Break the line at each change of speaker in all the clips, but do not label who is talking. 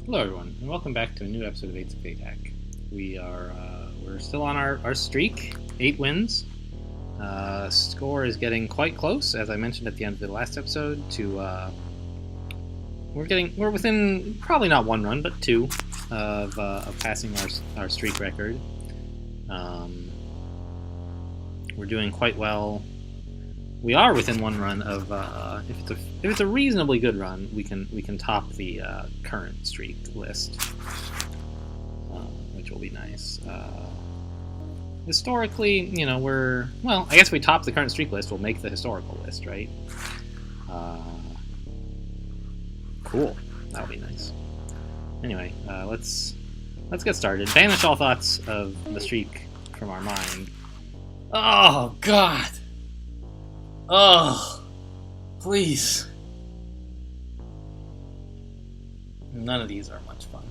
Hello, everyone, and welcome back to a new episode of Eights of Fate. We're still on our streak, 8 wins. Score is getting quite close, as I mentioned at the end of the last episode. We're within probably not 1 run, but 2 of passing our streak record. We're doing quite well. We are within 1 run of if it's a reasonably good run, we can top the current streak list, which will be nice. Historically, I guess we top the current streak list, we'll make the historical list, right? Cool, that'll be nice. Anyway, let's get started. Banish all thoughts of the streak from our mind.
Oh God. Oh, please. None of these are much fun.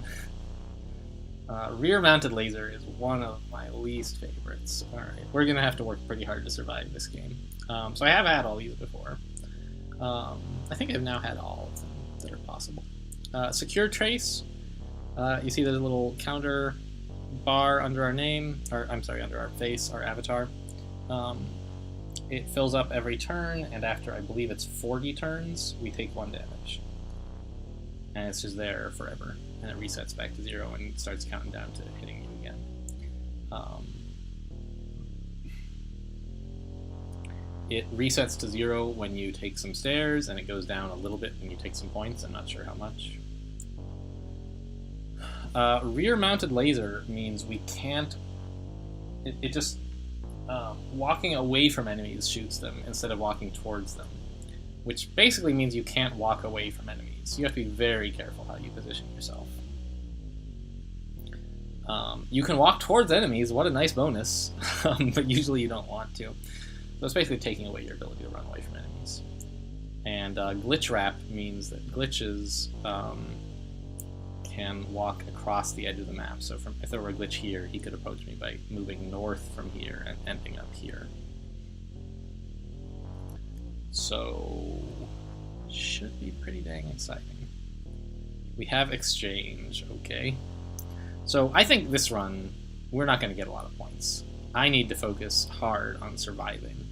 Rear-mounted laser is one of my least favorites. Alright, we're going to have to work pretty hard to survive this game. So I have had all these before. I think I've now had all of them that are possible. Secure trace. You see there's a little counter bar under our name, or I'm sorry, under our face, our avatar. It fills up every turn, and after I believe it's 40 turns, we take 1 damage. And it's just there forever, and it resets back to 0 and starts counting down to hitting you again. It resets to 0 when you take some stairs, and it goes down a little bit when you take some points. I'm not sure how much. Rear-mounted laser means we can't... It just... walking away from enemies shoots them instead of walking towards them, which basically means you can't walk away from enemies. You have to be very careful how you position yourself. You can walk towards enemies, what a nice bonus, but usually you don't want to. So it's basically taking away your ability to run away from enemies. And glitch wrap means that glitches can walk across the edge of the map. So if there were a glitch here, he could approach me by moving north from here and ending up here. So, should be pretty dang exciting. We have exchange, okay. So I think this run, we're not going to get a lot of points. I need to focus hard on surviving.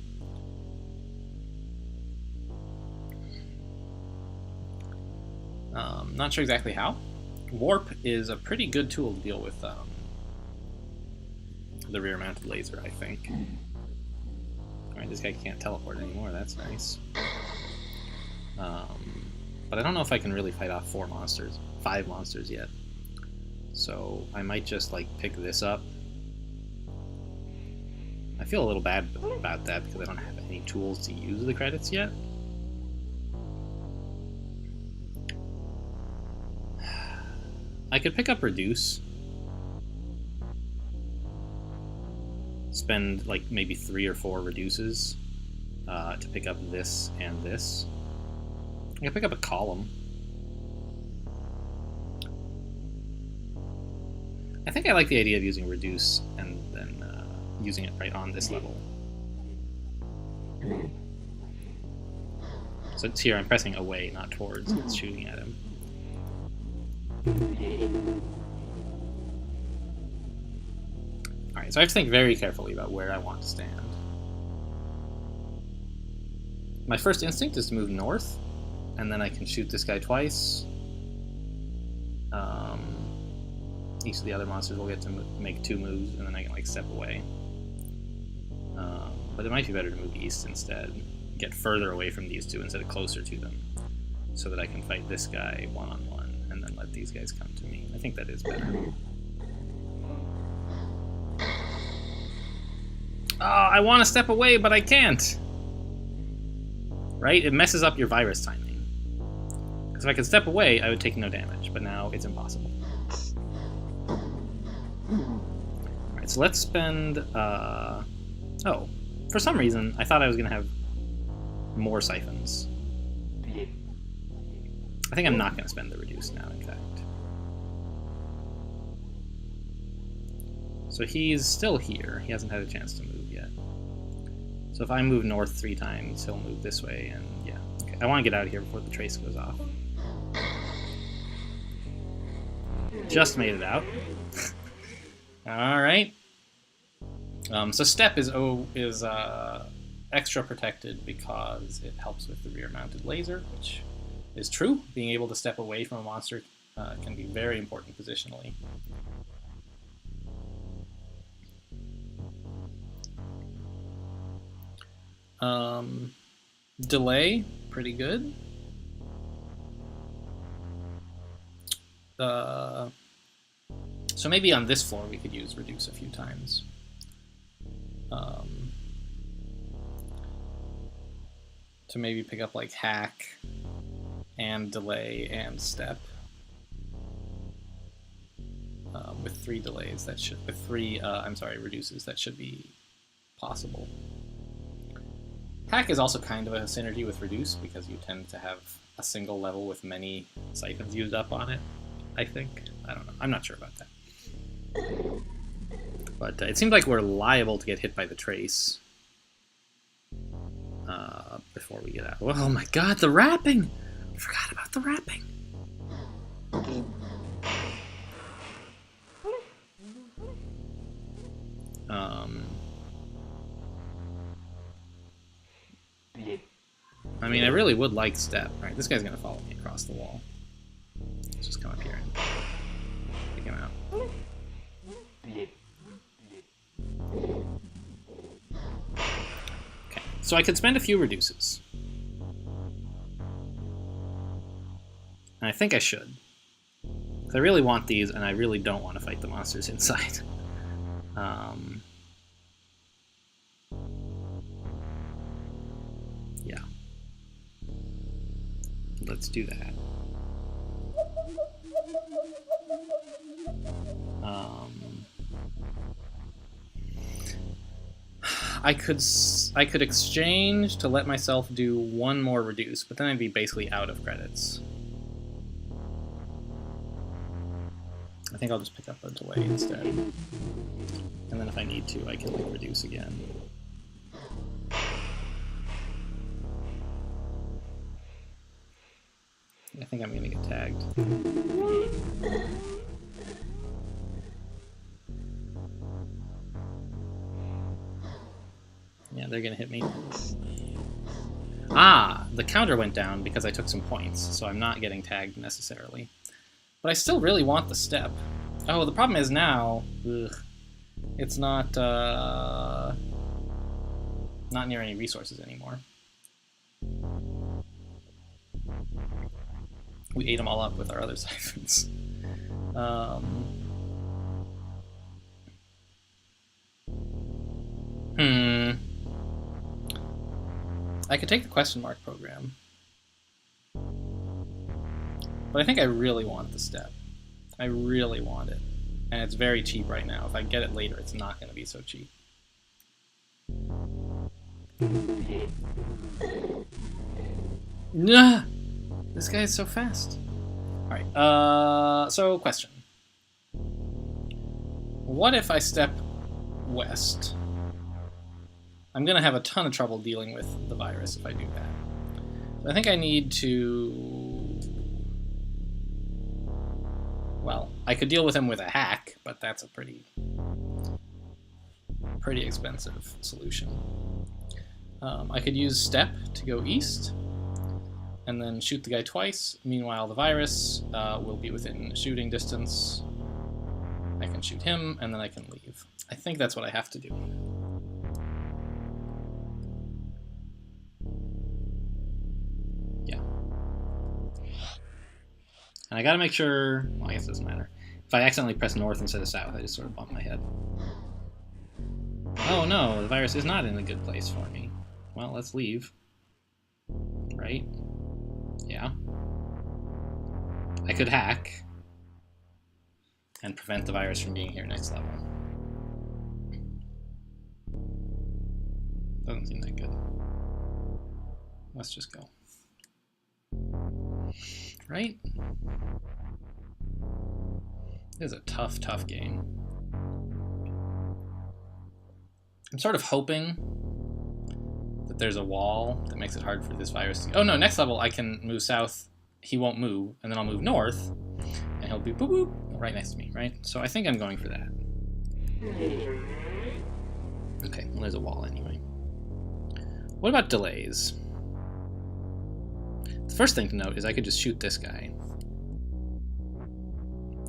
Not sure exactly how. Warp is a pretty good tool to deal with the rear-mounted laser, I think. Alright, this guy can't teleport anymore, that's nice. But I don't know if I can really fight off 5 monsters yet. So I might just, pick this up. I feel a little bad about that because I don't have any tools to use the credits yet. I could pick up Reduce. Spend maybe 3 or 4 Reduces to pick up this and this. I could pick up a Column. I think I like the idea of using Reduce and then using it right on this level. So it's here, I'm pressing away, not towards, it's shooting at him. Alright, so I have to think very carefully about where I want to stand. My first instinct is to move north, and then I can shoot this guy twice. Each of the other monsters will get to make 2 moves, and then I can step away. But it might be better to move east instead. Get further away from these 2 instead of closer to them, so that I can fight this guy one-on-one, and then let these guys come to me. I think that is better. Oh, I want to step away, but I can't! Right? It messes up your virus timing. Because if I could step away, I would take no damage, but now it's impossible. Alright, so let's spend... Oh, for some reason, I thought I was going to have more siphons. I think I'm not going to spend the Reduce now, in fact. So he's still here. He hasn't had a chance to move yet. So if I move north 3 times, he'll move this way, and yeah. Okay. I want to get out of here before the trace goes off.
Just made it out. All right. So step is extra protected because it helps with the rear-mounted laser, which is true. Being able to step away from a monster can be very important positionally. Delay, pretty good. So maybe on this floor we could use reduce a few times. To maybe pick up like hack and delay and step. With 3 delays, that should, with 3, reduces, that should be possible. Hack is also kind of a synergy with reduce because you tend to have a single level with many siphons used up on it, I think. I don't know. I'm not sure about that. But it seems like we're liable to get hit by the trace before we get out. Oh my god, the wrapping! I forgot about the wrapping. I mean, I really would like step. Alright, this guy's gonna follow me across the wall. Let's just come up here and pick him out. Okay, so I could spend a few reduces. And I think I should. Because I really want these, and I really don't want to fight the monsters inside. Yeah. Let's do that. I could exchange to let myself do 1 more reduce, but then I'd be basically out of credits. I think I'll just pick up a delay instead. And then if I need to, I can like reduce again. I think I'm gonna get tagged. Yeah, they're gonna hit me. Ah, the counter went down because I took some points, so I'm not getting tagged necessarily. But I still really want the step. Oh, the problem is now, it's not near any resources anymore. We ate them all up with our other siphons. I could take the question mark program. But I think I really want the step. I really want it. And it's very cheap right now. If I get it later, it's not going to be so cheap. Nah! This guy is so fast. Alright, so question. What if I step west? I'm going to have a ton of trouble dealing with the virus if I do that. So I think I need to... Well, I could deal with him with a hack, but that's a pretty expensive solution. I could use step to go east, and then shoot the guy twice. Meanwhile, the virus will be within shooting distance. I can shoot him, and then I can leave. I think that's what I have to do. Yeah. And I gotta make sure... Well, I guess it doesn't matter. If I accidentally press north instead of south, I just sort of bump my head. Oh no, the virus is not in a good place for me. Well, let's leave. Right? Yeah. I could hack and prevent the virus from being here next level. Doesn't seem that good. Let's just go. Right? This is a tough, tough game. I'm sort of hoping that there's a wall that makes it hard for this virus to... Oh no, next level I can move south, he won't move, and then I'll move north, and he'll be boop boop right next to me, right? So I think I'm going for that. Okay, well, there's a wall anyway. What about delays? The first thing to note is I could just shoot this guy.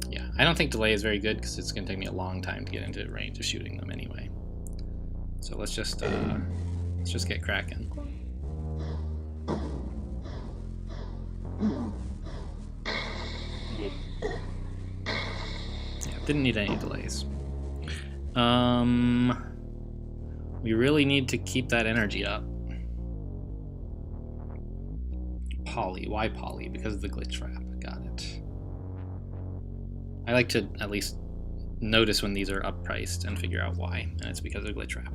Yeah, I don't think delay is very good because it's going to take me a long time to get into range of shooting them anyway. So let's just get cracking. Yeah, didn't need any delays. We really need to keep that energy up. Poly. Why poly? Because of the glitch trap. Got it. I like to at least notice when these are up priced and figure out why, and it's because of glitch trap.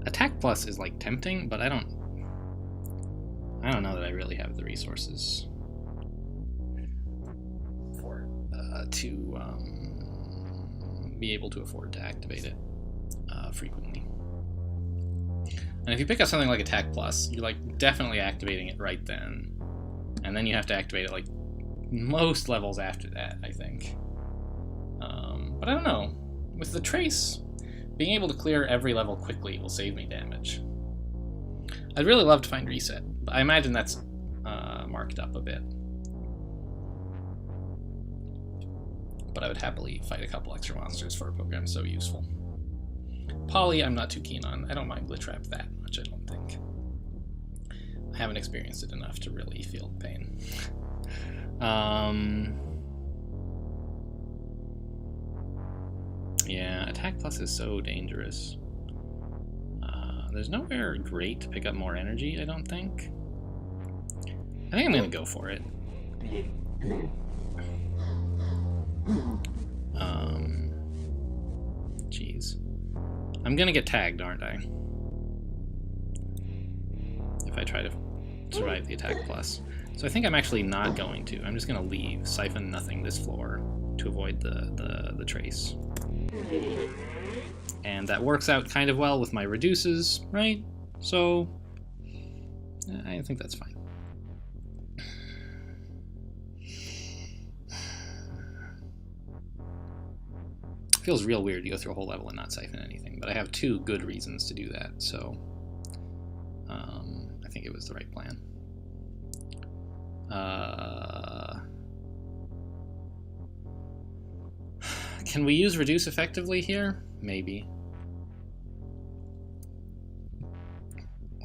Attack plus is like tempting, but I don't know that I really have the resources for to be able to afford to activate it frequently. And if you pick up something like Attack Plus, you're like definitely activating it right then, and then you have to activate it like most levels after that, I think. But I don't know. With the Trace, being able to clear every level quickly will save me damage. I'd really love to find Reset, but I imagine that's marked up a bit. But I would happily fight a couple extra monsters for a program so useful. Poly, I'm not too keen on. I don't mind Glitch Trap that much, I don't think. I haven't experienced it enough to really feel pain. Yeah, Attack Plus is so dangerous. There's nowhere great to pick up more energy, I don't think. I think I'm gonna go for it. Jeez. I'm gonna get tagged, aren't I? If I try to survive the Attack Plus. So I think I'm actually not going to. I'm just gonna leave, siphon nothing this floor to avoid the Trace. And that works out kind of well with my reduces, right? So I think that's fine. Feels real weird to go through a whole level and not siphon anything, but I have two good reasons to do that, so I think it was the right plan. Can we use reduce effectively here? Maybe.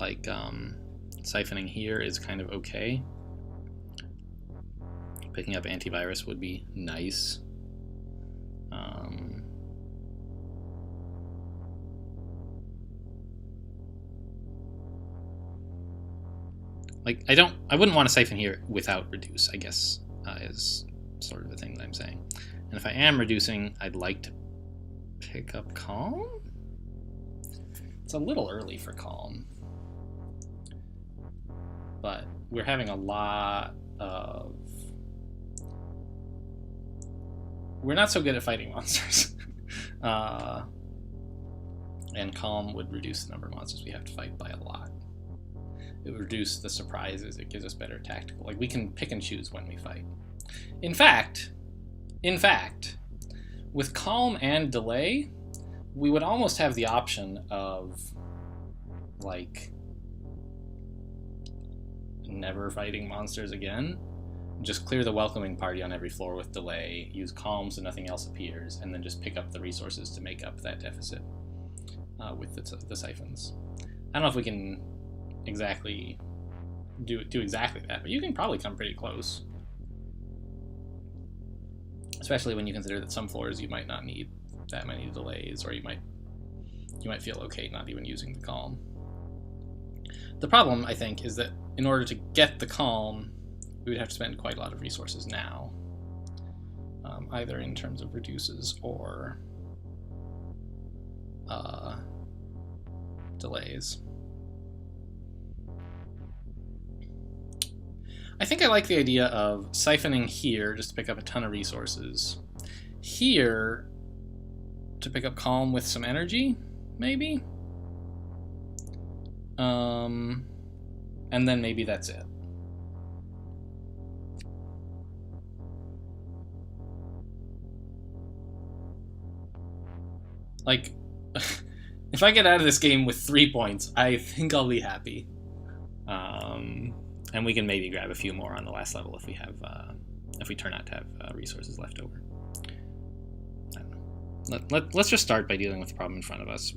Like, siphoning here is kind of okay. Picking up antivirus would be nice. Like, I wouldn't want to siphon here without reduce, I guess, is sort of the thing that I'm saying. And if I am reducing, I'd like to pick up Calm? It's a little early for Calm. But we're having a lot of... We're not so good at fighting monsters. And Calm would reduce the number of monsters we have to fight by a lot. It would reduce the surprises, it gives us better tactical. Like, we can pick and choose when we fight. In fact, with Calm and Delay, we would almost have the option of, like, never fighting monsters again. Just clear the welcoming party on every floor with Delay, use Calm so nothing else appears, and then just pick up the resources to make up that deficit with the siphons. I don't know if we can exactly do exactly that, but you can probably come pretty close. Especially when you consider that some floors you might not need that many delays, or you might feel okay not even using the Calm. The problem, I think, is that in order to get the Calm, we would have to spend quite a lot of resources now, either in terms of reduces or delays. I think I like the idea of siphoning here just to pick up a ton of resources. Here to pick up Calm with some energy, maybe?
And then maybe that's it. Like, if I get out of this game with 3 points, I think I'll be happy. And we can maybe grab a few more on the last level if we have, if we turn out to have resources left over. I don't know. Let's just start by dealing with the problem in front of us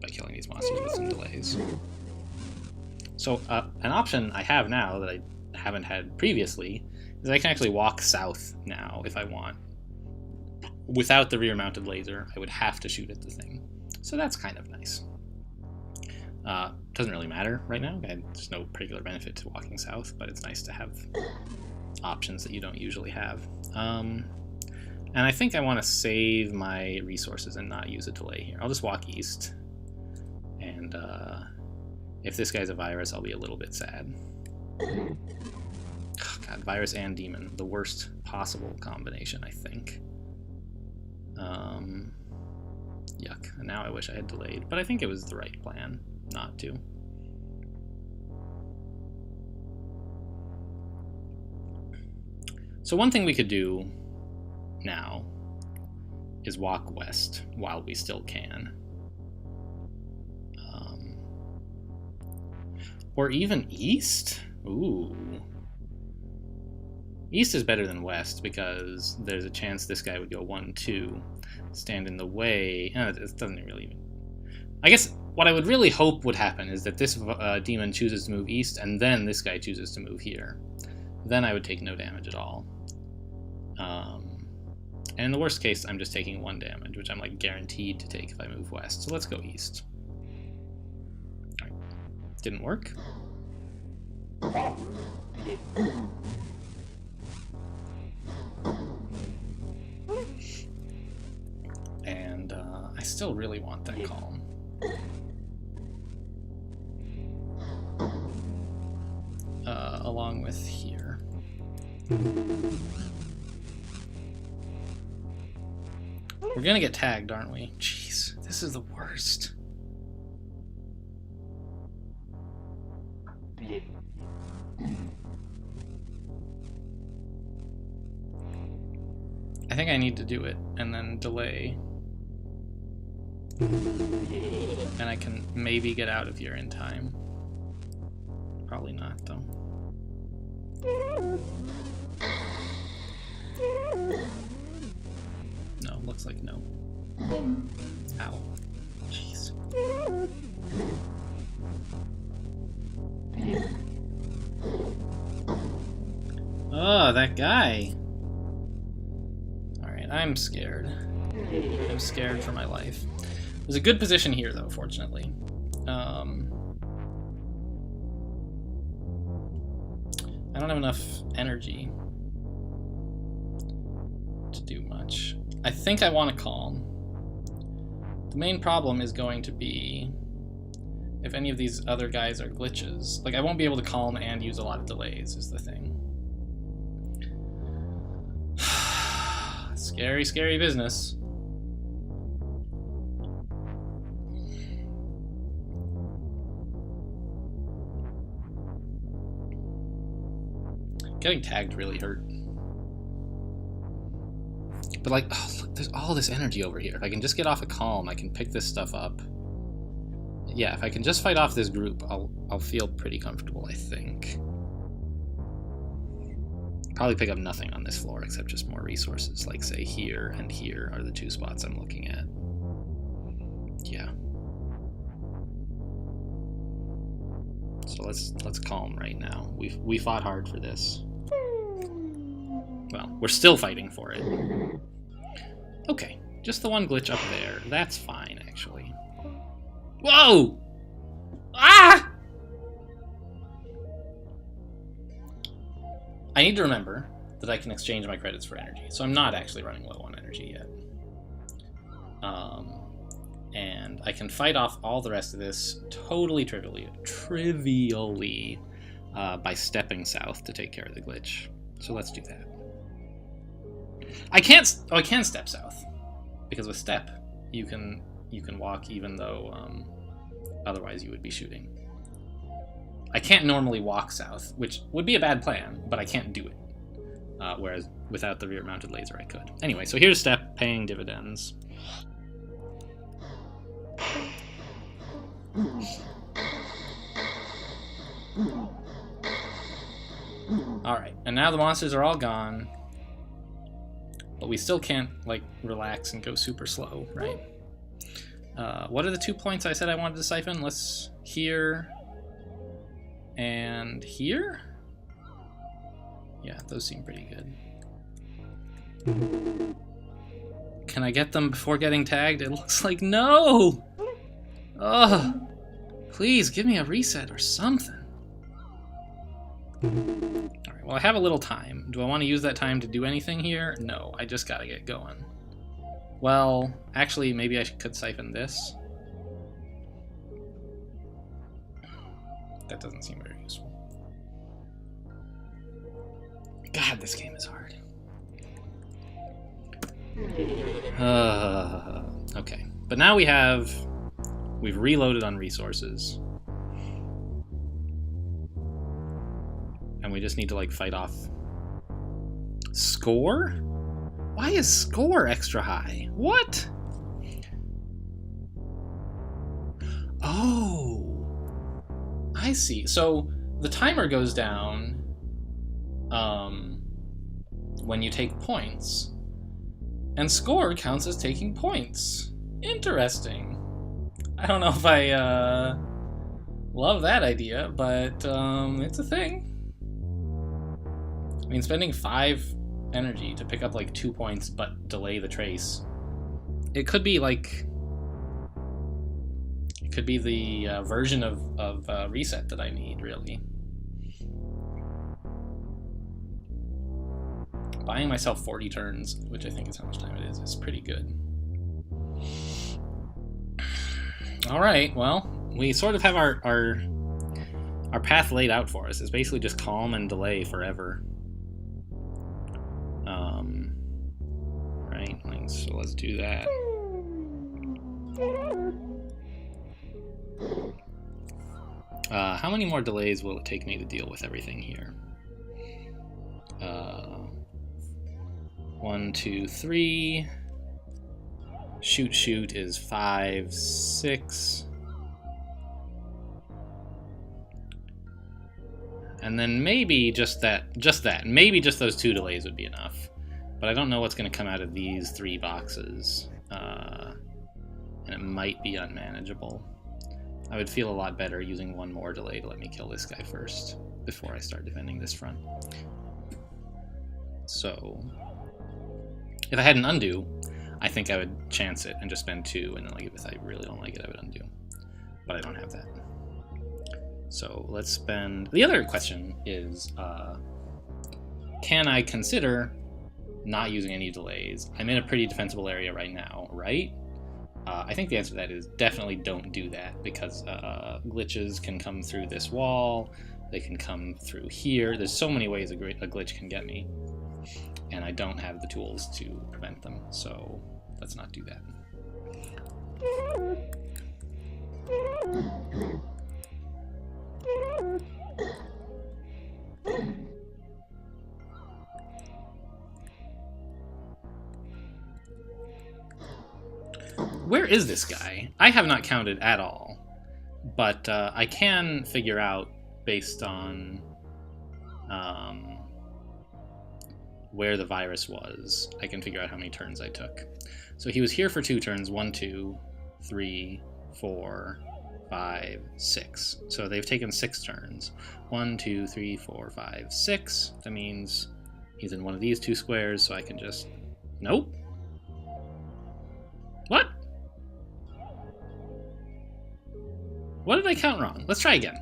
by killing these monsters with some delays. So an option I have now that I haven't had previously is I can actually walk south now if I want. Without the rear-mounted laser, I would have to shoot at the thing. So that's kind of nice. Doesn't really matter right now. There's no particular benefit to walking south, but it's nice to have options that you don't usually have. And I think I want to save my resources and not use a delay here. I'll just walk east. And if this guy's a virus, I'll be a little bit sad. Oh, God, virus and demon. The worst possible combination, I think. Yuck. And now I wish I had delayed, but I think it was the right plan not to. So one thing we could do now is walk west while we still can. Or even east? Ooh. East is better than west because there's a chance this guy would go 1-2, stand in the way. It doesn't really even... I guess what I would really hope would happen is that this demon chooses to move east and then this guy chooses to move here. Then I would take no damage at all. And in the worst case, I'm just taking 1 damage, which I'm like guaranteed to take if I move west. So let's go east. All right. Didn't work. And I still really want that calm. Along with here. We're gonna get tagged, aren't we? Jeez, this is the worst. I think I need to do it and then delay. And I can maybe get out of here in time. Probably not, though. No, looks like no. Ow. Jeez. Oh, that guy. Alright, I'm scared. I'm scared for my life. There's a good position here, though, fortunately. I don't have enough energy to do much. I think I want to calm. The main problem is going to be if any of these other guys are glitches. Like, I won't be able to calm and use a lot of delays, is the thing. Scary, scary business. Getting tagged really hurt. But like, oh, look, there's all this energy over here. If I can just get off a calm, I can pick this stuff up. Yeah, if I can just fight off this group, I'll feel pretty comfortable, I think. Probably pick up nothing on this floor except just more resources, like say here and here are the 2 spots I'm looking at. Yeah. So let's calm right now. We fought hard for this. Well, we're still fighting for it. Okay, just the one glitch up there. That's fine, actually. Whoa! Ah! I need to remember that I can exchange my credits for energy, so I'm not actually running low on energy yet. And I can fight off all the rest of this totally trivially by stepping south to take care of the glitch. So let's do that. I can step south because with step you can walk even though otherwise you would be shooting.
I can't normally walk south, which would be a bad plan, but I can't do it. Whereas without the rear-mounted laser, I could. Anyway, so here's Step paying dividends. Alright, and now the monsters are all gone. But we still can't, like, relax and go super slow, right? What are the 2 points I said I wanted to siphon? Let's here and here? Yeah, those seem pretty good. Can I get them before getting tagged? It looks like no! Ugh! Please, give me a reset or something. Alright, well I have a little time. Do I want to use that time to do anything here? No, I just gotta get going. Well, actually, maybe I could siphon this. That doesn't seem very useful. God, this game is hard. Okay, but now we've reloaded on resources. And we just need to, like, fight off Score? Why is Score extra high? What? Oh, I see. So the timer goes down when you take points, and Score counts as taking points. Interesting. I don't know if I love that idea, but it's a thing. I mean, spending 5 energy to pick up like 2 points but delay the trace. It could be like... It could be the version of reset that I need, really. Buying myself 40 turns, which I think is how much time it is pretty good. Alright, well, we sort of have our path laid out for us. It's basically just calm and delay forever. Right, so let's do that. How many more delays will it take me to deal with everything here? 1, 2, 3. Shoot is 5, 6. And then maybe just that. Maybe just those 2 delays would be enough. But I don't know what's going to come out of these 3 boxes. And it might be unmanageable. I would feel a lot better using 1 more delay to let me kill this guy first, before I start defending this front. So, if I had an undo, I think I would chance it and just spend 2, and then like if I really don't like it, I would undo. But I don't have that. So let's spend... The other question is, can I consider not using any delays? I'm in a pretty defensible area right now, right? I think the answer to that is definitely don't do that, because glitches can come through this wall, they can come through here. There's so many ways a glitch can get me, and I don't have the tools to prevent them, so let's not do that. Where is this guy? I have not counted at all, but I can figure out based on where the virus was. I can figure out how many turns I took. So he was here for 2 turns. 1, 2, 3, 4, 5, 6. So they've taken 6 turns. 1, 2, 3, 4, 5, 6. That means he's in one of these 2 squares, so I can just... Nope. What? What did I count wrong? Let's try again.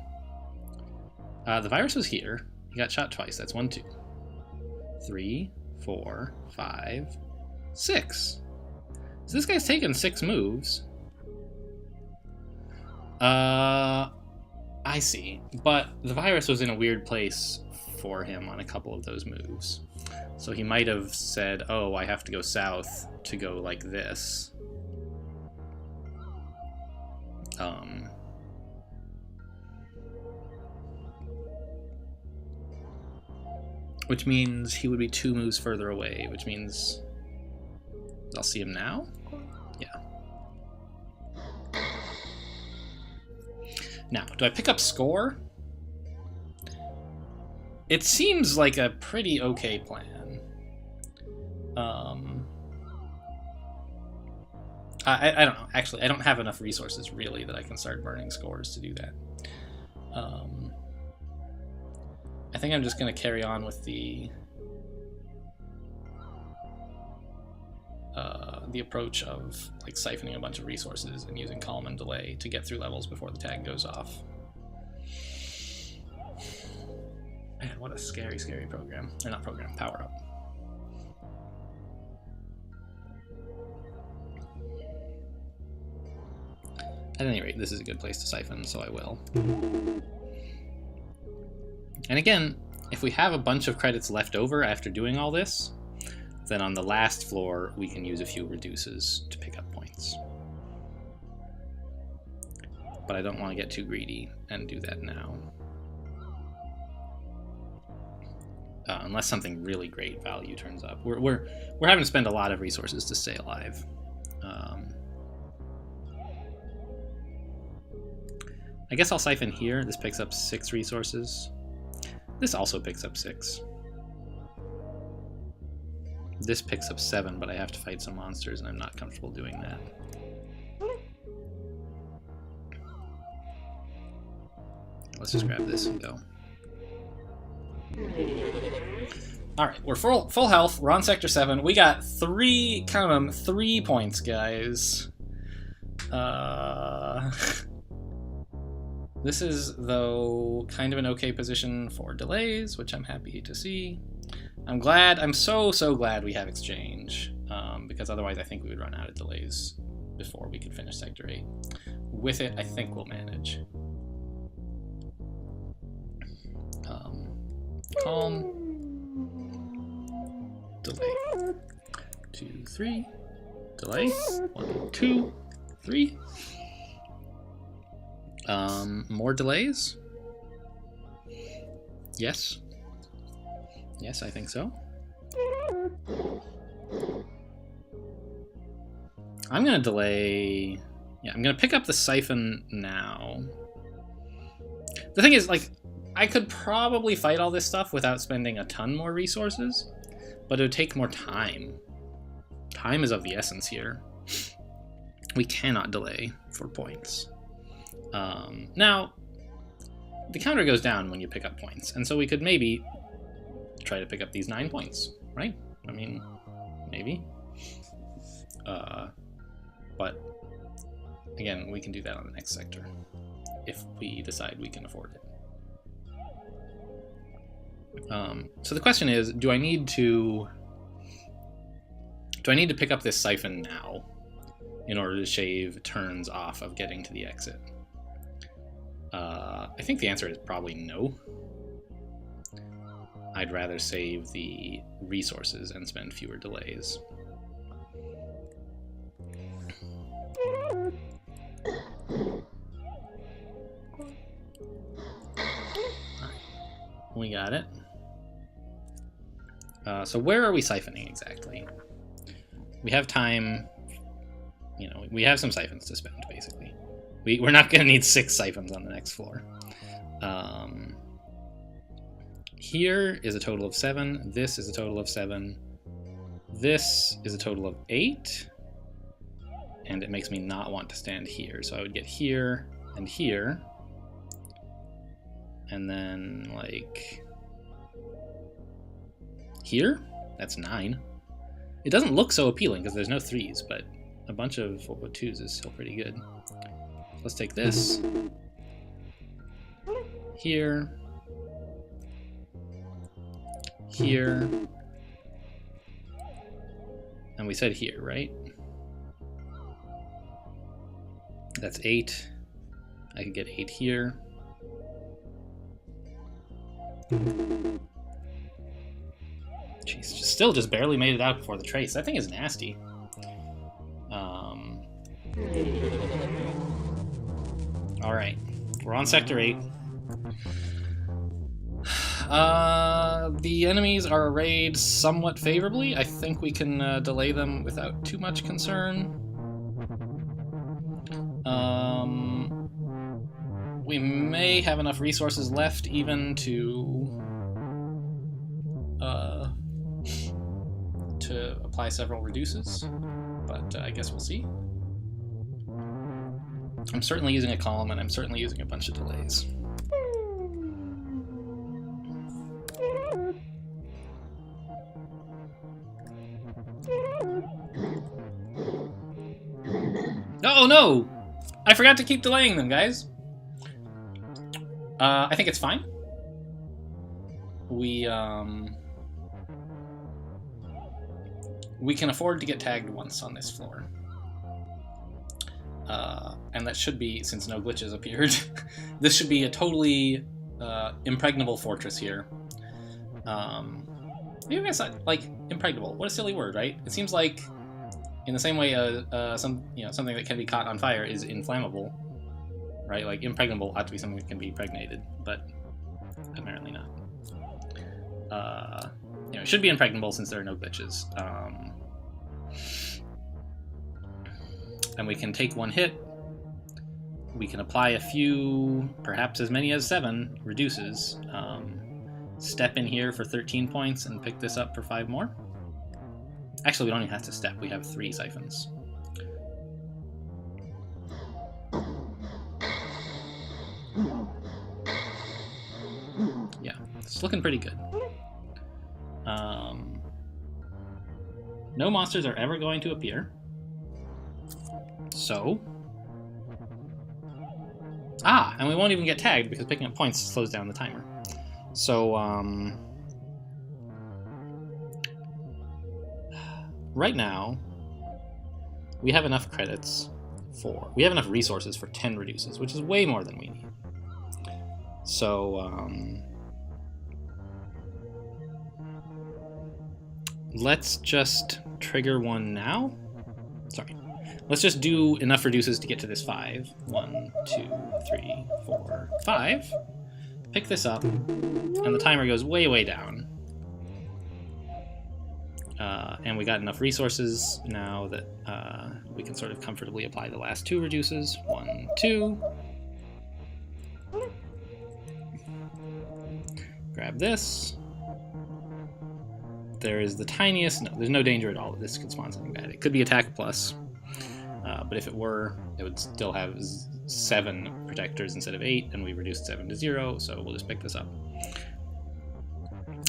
The virus was here. He got shot twice. That's 1, 2, 3, 4, 5, 6. So this guy's taken 6 moves. I see. But the virus was in a weird place for him on a couple of those moves. So he might have said, oh, I have to go south to go like this. which means he would be 2 moves further away, which means I'll see him now? Yeah. Now, do I pick up score? It seems like a pretty okay plan. I don't know. Actually, I don't have enough resources, really, that I can start burning scores to do that. I think I'm just going to carry on with the approach of like siphoning a bunch of resources and using calm and delay to get through levels before the tag goes off. Man, what a scary program. Or not program, power up. At any rate, this is a good place to siphon, so I will. And again, if we have a bunch of credits left over after doing all this, then on the last floor we can use a few reduces to pick up points. But I don't want to get too greedy and do that now. Unless something really great value turns up. We're having to spend a lot of resources to stay alive. I guess I'll siphon here. This picks up 6 resources. This also picks up 6. This picks up 7, but I have to fight some monsters, and I'm not comfortable doing that. Let's just grab this and go. Alright, we're full health. We're on Sector 7. We got 3 points, guys. This is, though, kind of an okay position for delays, which I'm happy to see. I'm so glad we have exchange, because otherwise I think we would run out of delays before we could finish Sector 8. With it, I think we'll manage. Calm. Delay. 2, 3. Delay. 1, 2, 3. More delays? Yes. Yes, I think so. I'm gonna delay... Yeah, I'm gonna pick up the siphon now. The thing is, like, I could probably fight all this stuff without spending a ton more resources, but it would take more time. Time is of the essence here. We cannot delay for points. Now, the counter goes down when you pick up points, and so we could maybe try to pick up these 9 points, right? I mean, maybe. But, again, we can do that on the next sector, if we decide we can afford it. So the question is, do I need to pick up this siphon now in order to shave turns off of getting to the exit? I think the answer is probably no. I'd rather save the resources and spend fewer delays. We got it. So where are we siphoning exactly? We have time, you know, we have some siphons to spend, basically. We're not going to need 6 siphons on the next floor. Here is a total of 7. This is a total of 7. This is a total of 8. And it makes me not want to stand here. So I would get here and here. And then, like, here? That's 9. It doesn't look so appealing because there's no 3s, but a bunch of 2s is still pretty good. Let's take this. Here. Here. And we said here, right? That's 8. I could get 8 here. Jeez, still just barely made it out before the trace. That thing is nasty. Alright, we're on Sector 8. the enemies are arrayed somewhat favorably. I think we can delay them without too much concern. We may have enough resources left even to apply several reduces, but I guess we'll see. I'm certainly using a column, and I'm certainly using a bunch of delays. Oh no! I forgot to keep delaying them, guys. I think it's fine. We can afford to get tagged once on this floor. And that should be, since no glitches appeared, this should be a totally impregnable fortress here. Maybe it's not, like, impregnable. What a silly word, right? It seems like, in the same way something that can be caught on fire is inflammable, right? Like, impregnable ought to be something that can be impregnated, but apparently not. It should be impregnable since there are no glitches. And we can take one hit. We can apply a few, perhaps as many as 7 reduces. Step in here for 13 points and pick this up for 5 more. Actually, we don't even have to step. We have 3 siphons. Yeah, it's looking pretty good. No monsters are ever going to appear. So... and we won't even get tagged because picking up points slows down the timer. So, right now, we have enough credits we have enough resources for 10 reduces, which is way more than we need. So, let's just trigger one now. Sorry. Let's just do enough reduces to get to this 5. 1, 2, 3, 4, 5. Pick this up, and the timer goes way, way down. And we got enough resources now that we can sort of comfortably apply the last 2 reduces. 1, 2. Grab this. There is the tiniest... No, there's no danger at all that this could spawn something bad. It could be attack plus. But if it were, it would still have 7 protectors instead of 8, and we reduced 7 to 0, so we'll just pick this up.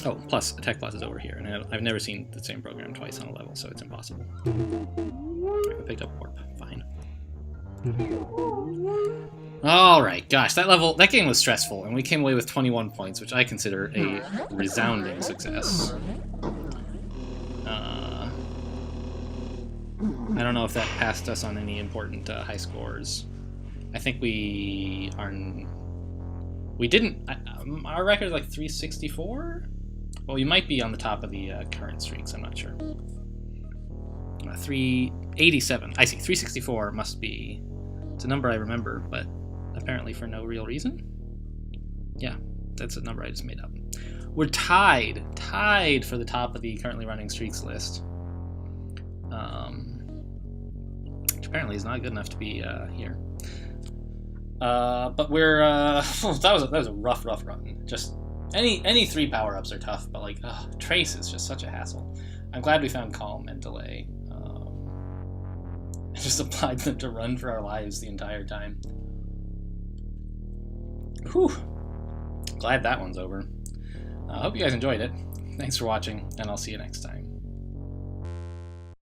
Oh, plus, attack plus is over here, and I've never seen the same program twice on a level, so it's impossible. I picked up warp, fine. Alright, gosh, that game was stressful, and we came away with 21 points, which I consider a resounding success. I don't know if that passed us on any important high scores. I think we didn't... our record is like 364? Well, we might be on the top of the current streaks, I'm not sure. 387. I see, 364 must be... It's a number I remember, but apparently for no real reason. Yeah, that's a number I just made up. We're tied for the top of the currently running streaks list. Which apparently is not good enough to be here. But we're that was a rough run. Just any 3 power-ups are tough, but like Trace is just such a hassle. I'm glad we found Calm and Delay. I just applied them to run for our lives the entire time. Whew. Glad that one's over. I hope you guys enjoyed it. Thanks for watching, and I'll see you next time.